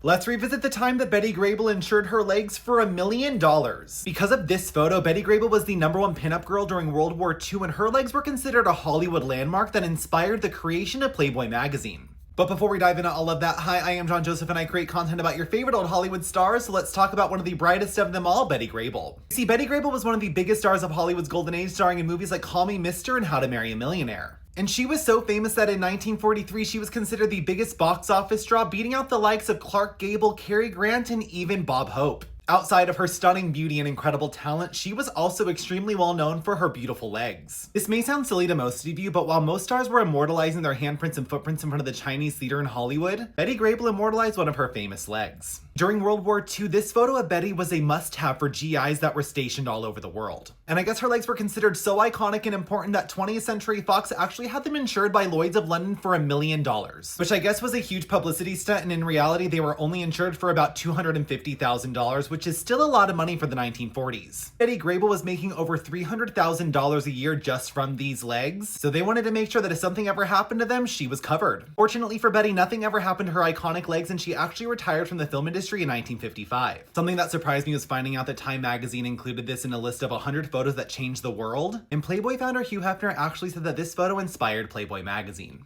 Let's revisit the time that Betty Grable insured her legs for $1 million. Because of this photo, Betty Grable was the #1 pinup girl during World War II, and her legs were considered a Hollywood landmark that inspired the creation of Playboy magazine. But before we dive into all of that, hi, I am John Joseph and I create content about your favorite old Hollywood stars, so let's talk about one of the brightest of them all, Betty Grable. See, Betty Grable was one of the biggest stars of Hollywood's golden age, starring in movies like Call Me Mr. and How to Marry a Millionaire. And she was so famous that in 1943, she was considered the biggest box office draw, beating out the likes of Clark Gable, Cary Grant, and even Bob Hope. Outside of her stunning beauty and incredible talent, she was also extremely well known for her beautiful legs. This may sound silly to most of you, but while most stars were immortalizing their handprints and footprints in front of the Chinese theater in Hollywood, Betty Grable immortalized one of her famous legs. During World War II, this photo of Betty was a must-have for GIs that were stationed all over the world. And I guess her legs were considered so iconic and important that 20th Century Fox actually had them insured by Lloyd's of London for $1 million, which I guess was a huge publicity stunt, and in reality they were only insured for about $250,000, which is still a lot of money for the 1940s. Betty Grable was making over $300,000 a year just from these legs, so they wanted to make sure that if something ever happened to them, she was covered. Fortunately for Betty, nothing ever happened to her iconic legs, and she actually retired from the film industry in 1955. Something that surprised me was finding out that Time magazine included this in a list of 100 photos that changed the world, and Playboy founder Hugh Hefner actually said that this photo inspired Playboy magazine.